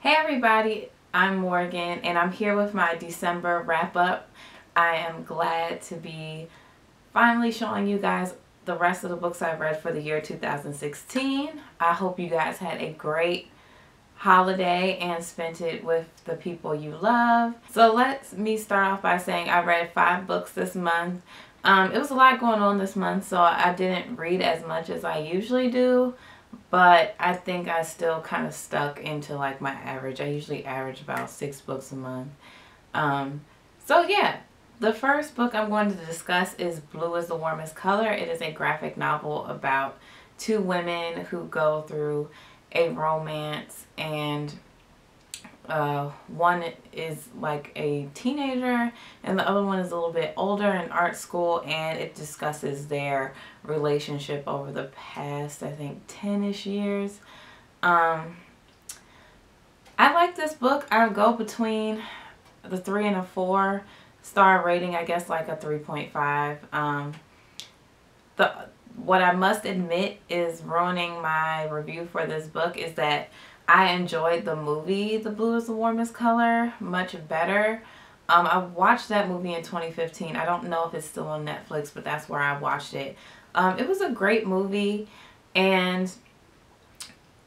Hey everybody, I'm Morgan and I'm here with my December wrap up. I am glad to be finally showing you guys the rest of the books I've read for the year 2016. I hope you guys had a great holiday and spent it with the people you love. So let me start off by saying I read 5 books this month. It was a lot going on this month, so I didn't read as much as I usually do. But I think I still kind of stuck into like my average. I usually average about 6 books a month. So yeah, the first book I'm going to discuss is Blue is the Warmest Color. It is a graphic novel about 2 women who go through a romance, and one is like a teenager and the other one is a little bit older in art school, and it discusses their relationship over the past, I think, 10-ish years. I like this book. I would go between the 3 and a 4-star rating, I guess like a 3.5. What I must admit is ruining my review for this book is that I enjoyed the movie The Blue is the Warmest Color much better. I watched that movie in 2015. I don't know if it's still on Netflix, but that's where I watched it. It was a great movie, and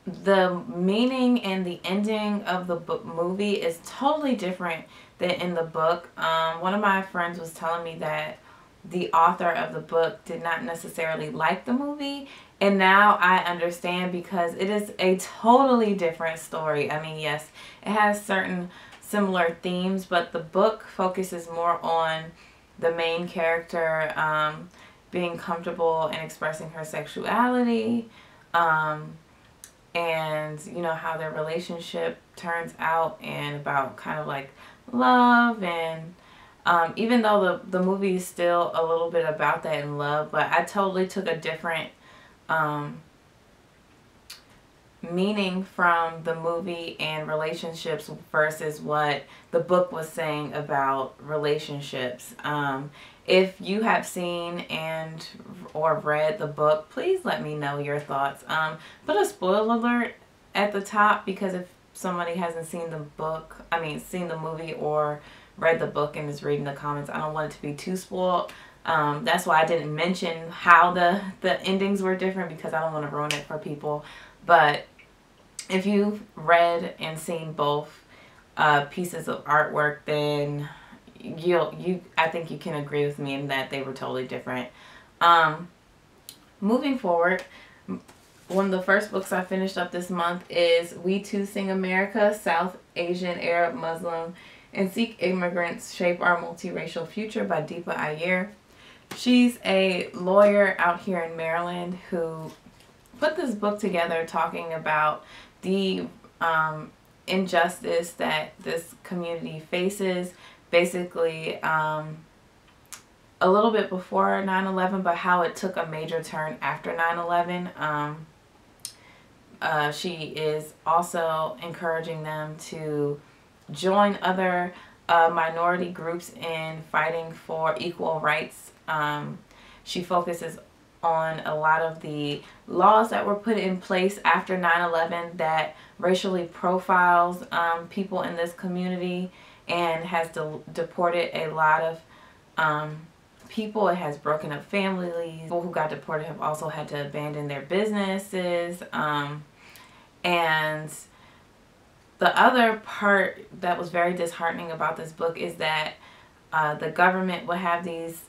the meaning and the ending of the movie is totally different than in the book. One of my friends was telling me that the author of the book did not necessarily like the movie, and now I understand because it is a totally different story. I mean, yes, it has certain similar themes, but the book focuses more on the main character being comfortable and expressing her sexuality, and you know how their relationship turns out, and about kind of like love. And even though the movie is still a little bit about that in love, but I totally took a different meaning from the movie and relationships versus what the book was saying about relationships. If you have seen or read the book, please let me know your thoughts. Put a spoiler alert at the top, because if somebody hasn't seen the book, seen the movie or read the book and is reading the comments, I don't want it to be too spoiled. That's why I didn't mention how the endings were different, because I don't want to ruin it for people. But if you've read and seen both pieces of artwork, then I think you can agree with me in that they were totally different. Moving forward, one of the first books I finished up this month is We Too Sing America, South Asian, Arab, Muslim, and Sikh Immigrants Shape Our Multiracial Future by Deepa Iyer. She's a lawyer out here in Maryland who put this book together talking about the injustice that this community faces, basically a little bit before 9/11, but how it took a major turn after 9/11. She is also encouraging them to join other minority groups in fighting for equal rights. She focuses on a lot of the laws that were put in place after 9/11 that racially profiles people in this community, and has deported a lot of people. It has broken up families. People who got deported have also had to abandon their businesses. And the other part that was very disheartening about this book is that the government will have these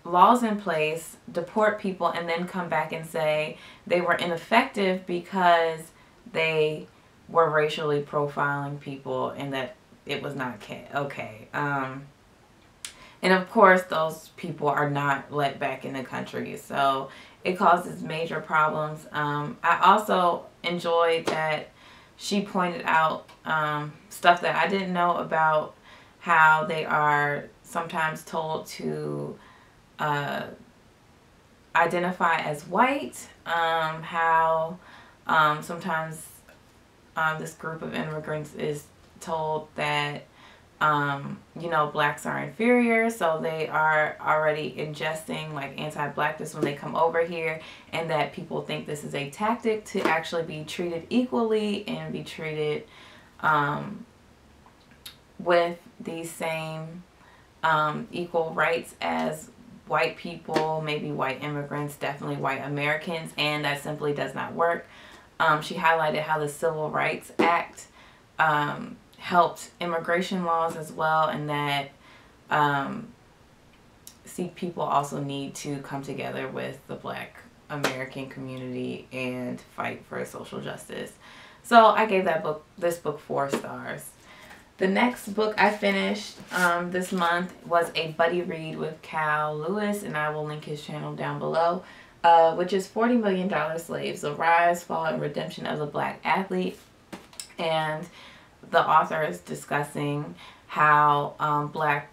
laws in place, deport people, and then come back and say they were ineffective because they were racially profiling people and that it was not okay. And of course, those people are not let back in the country, so it causes major problems. I also enjoyed that she pointed out stuff that I didn't know about, how they are sometimes told to identify as white, how sometimes this group of immigrants is told that you know, blacks are inferior, so they are already ingesting like anti-blackness when they come over here, and that people think this is a tactic to actually be treated equally and be treated with these same equal rights as white people, maybe white immigrants, definitely white Americans, and that simply does not work. She highlighted how the Civil Rights Act helped immigration laws as well, and that people also need to come together with the Black American community and fight for social justice. So I gave this book 4 stars. The next book I finished this month was a buddy read with Cal Lewis, and I will link his channel down below, which is $40 Million Slaves, The Rise, Fall, and Redemption of the Black Athlete. And the author is discussing how Black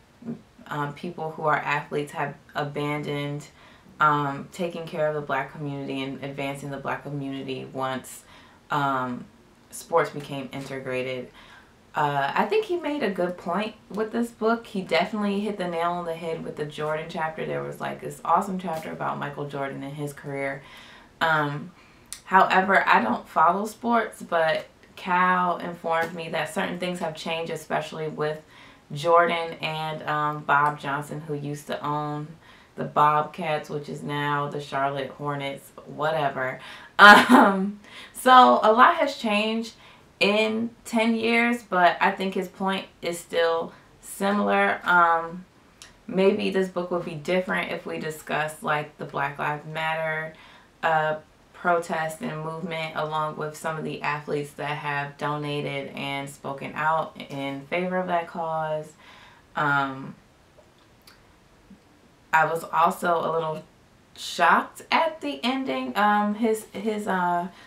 people who are athletes have abandoned taking care of the Black community and advancing the Black community once sports became integrated. I think he made a good point with this book. He definitely hit the nail on the head with the Jordan chapter. There was like this awesome chapter about Michael Jordan and his career. However, I don't follow sports, but Cal informed me that certain things have changed, especially with Jordan and Bob Johnson, who used to own the Bobcats, which is now the Charlotte Hornets, whatever. So a lot has changed in 10 years, but I think his point is still similar. Maybe this book would be different if we discuss like the Black Lives Matter protest and movement, along with some of the athletes that have donated and spoken out in favor of that cause. I was also a little shocked at the ending, his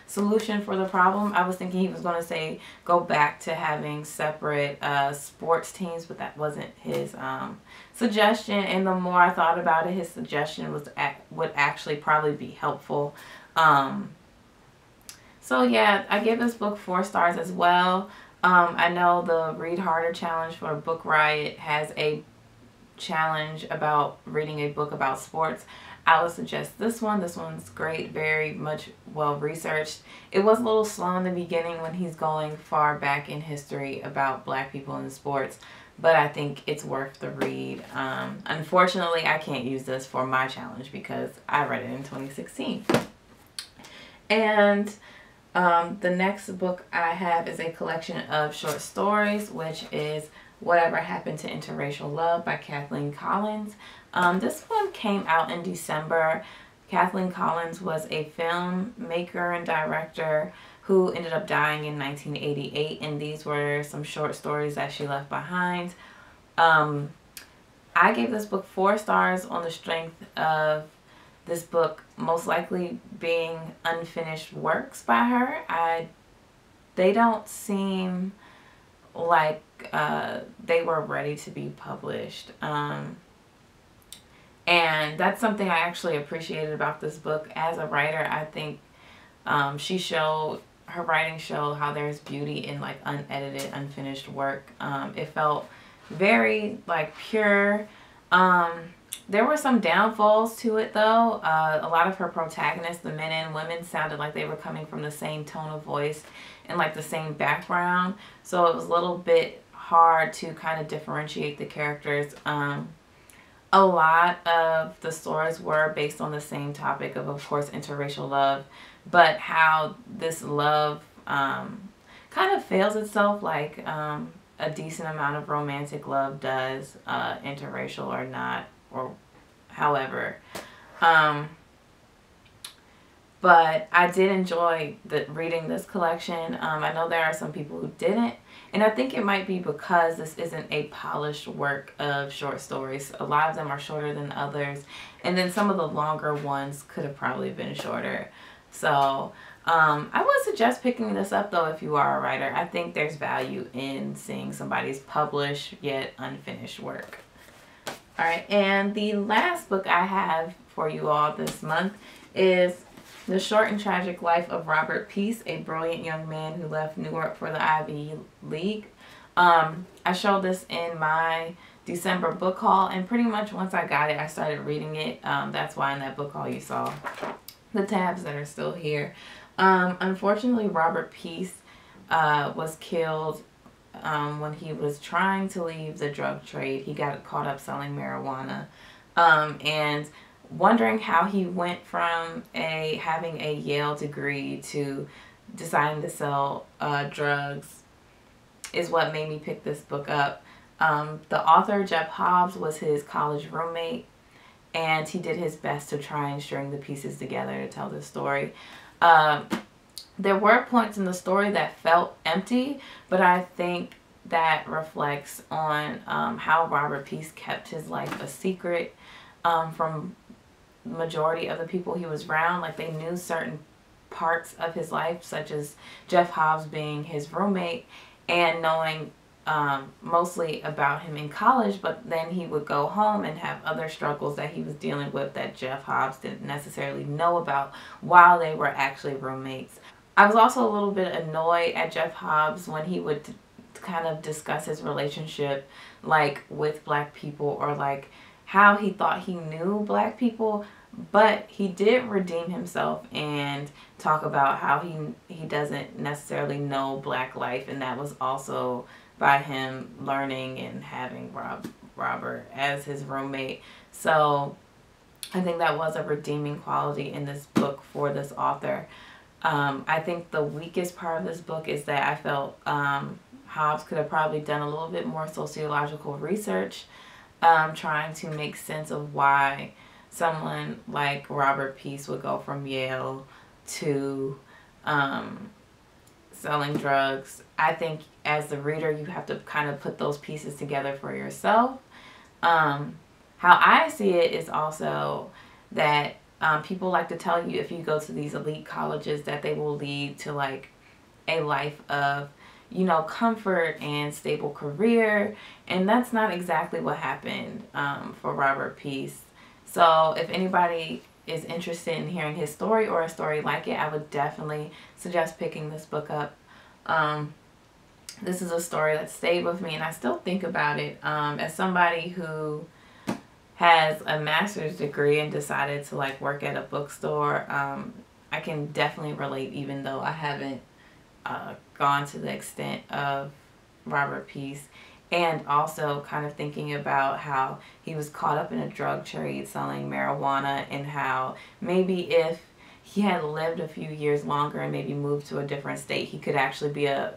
solution for the problem. I was thinking he was going to say go back to having separate sports teams, but that wasn't his suggestion. And the more I thought about it, his suggestion would actually probably be helpful. So yeah, I give this book 4 stars as well. I know the Read Harder Challenge for Book Riot has a challenge about reading a book about sports. I would suggest this one. This one's great, very much well researched. It was a little slow in the beginning when he's going far back in history about Black people in the sports, but I think it's worth the read. Unfortunately, I can't use this for my challenge because I read it in 2016. And the next book I have is a collection of short stories, which is Whatever Happened to Interracial Love by Kathleen Collins. This one came out in December. Kathleen Collins was a filmmaker and director who ended up dying in 1988, and these were some short stories that she left behind. I gave this book 4 stars on the strength of this book most likely being unfinished works by her. They don't seem like they were ready to be published. And that's something I actually appreciated about this book. As a writer, I think her writing showed how there's beauty in like unedited, unfinished work. It felt very like pure. There were some downfalls to it though. A lot of her protagonists, the men and women, sounded like they were coming from the same tone of voice and like the same background. So it was a little bit hard to kind of differentiate the characters. A lot of the stories were based on the same topic of course, interracial love, but how this love kind of fails itself like a decent amount of romantic love does, interracial or not, or however. But I did enjoy reading this collection. I know there are some people who didn't, and I think it might be because this isn't a polished work of short stories. A lot of them are shorter than others, and then some of the longer ones could have probably been shorter. So I would suggest picking this up though if you are a writer. I think there's value in seeing somebody's published yet unfinished work. Alright, and the last book I have for you all this month is The Short and Tragic Life of Robert Peace, a brilliant young man who left Newark for the Ivy League. I showed this in my December book haul, and pretty much once I got it, I started reading it. That's why in that book haul you saw the tabs that are still here. Unfortunately, Robert Peace was killed when he was trying to leave the drug trade. He got caught up selling marijuana. And wondering how he went from having a Yale degree to deciding to sell drugs is what made me pick this book up. The author, Jeff Hobbs, was his college roommate, and he did his best to try and string the pieces together to tell this story. There were points in the story that felt empty, but I think that reflects on how Robert Peace kept his life a secret from the majority of the people he was around. Like, they knew certain parts of his life, such as Jeff Hobbs being his roommate, and knowing mostly about him in college, but then he would go home and have other struggles that he was dealing with that Jeff Hobbs didn't necessarily know about while they were actually roommates. I was also a little bit annoyed at Jeff Hobbs when he would kind of discuss his relationship like with black people, or like how he thought he knew black people, but he did redeem himself and talk about how he doesn't necessarily know black life, and that was also by him learning and having Robert as his roommate. So I think that was a redeeming quality in this book for this author. I think the weakest part of this book is that I felt Hobbs could have probably done a little bit more sociological research, trying to make sense of why someone like Robert Peace would go from Yale to selling drugs. I think as the reader, you have to kind of put those pieces together for yourself. How I see it is also that people like to tell you if you go to these elite colleges that they will lead to like a life of, you know, comfort and stable career, and that's not exactly what happened for Robert Peace. So if anybody is interested in hearing his story or a story like it, I would definitely suggest picking this book up. This is a story that stayed with me, and I still think about it. As somebody who has a master's degree and decided to like work at a bookstore, I can definitely relate, even though I haven't gone to the extent of Robert Peace. And also kind of thinking about how he was caught up in a drug trade selling marijuana, and how maybe if he had lived a few years longer and maybe moved to a different state, he could actually be a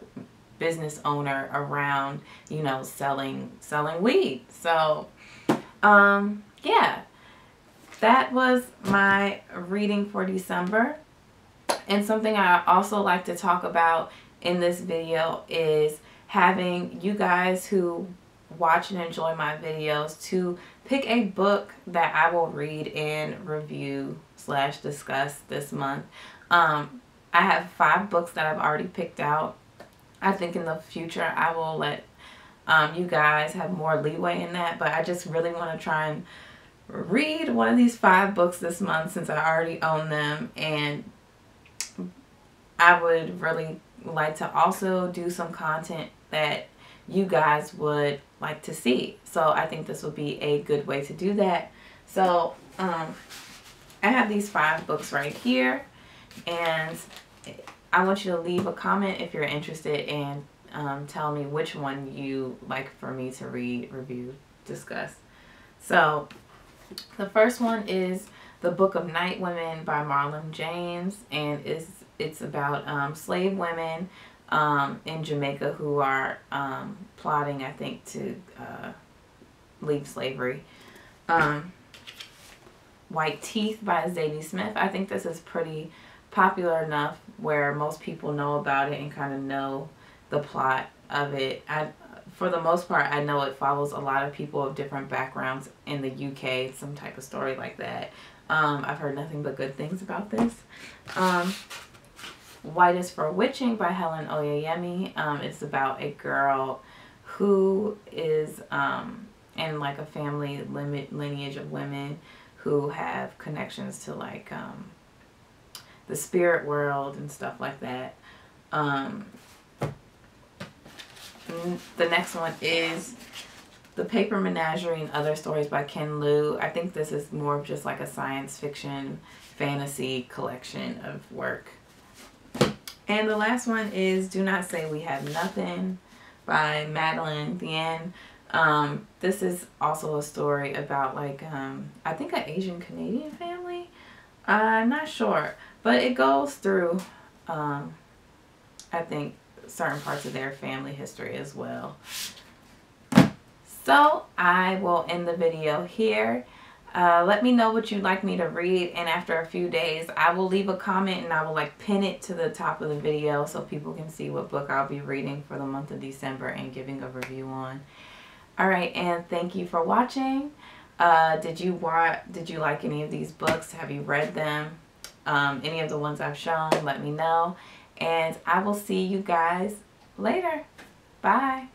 business owner around, you know, selling weed. So yeah, that was my reading for December. And something I also like to talk about in this video is having you guys who watch and enjoy my videos to pick a book that I will read and review / discuss this month. I have 5 books that I've already picked out. I think in the future I will let you guys have more leeway in that, but I just really want to try and read one of these 5 books this month since I already own them, and I would really like to also do some content that you guys would like to see. So I think this would be a good way to do that. So I have these 5 books right here, and I want you to leave a comment if you're interested, and tell me which one you like for me to read, review, discuss. So the first one is The Book of Night Women by Marlon James, and it's about slave women in Jamaica who are plotting, I think, to leave slavery. White Teeth by Zadie Smith. I think this is pretty popular enough where most people know about it and kind of know the plot of it. For the most part, I know it follows a lot of people of different backgrounds in the UK, some type of story like that. I've heard nothing but good things about this. White is for Witching by Helen Oyeyemi. It's about a girl who is in like a family lineage of women who have connections to like the spirit world and stuff like that. The next one is The Paper Menagerie and Other Stories by Ken Liu. I think this is more of just like a science fiction fantasy collection of work. And the last one is Do Not Say We Have Nothing by Madeline Thien. This is also a story about like I think an Asian Canadian family. I'm not sure, but it goes through I think certain parts of their family history as well. So I will end the video here. Let me know what you'd like me to read, and after a few days I will leave a comment and I will like pin it to the top of the video so people can see what book I'll be reading for the month of December and giving a review on. Alright, and thank you for watching. Did you like any of these books? Have you read them? Any of the ones I've shown, let me know. And I will see you guys later. Bye.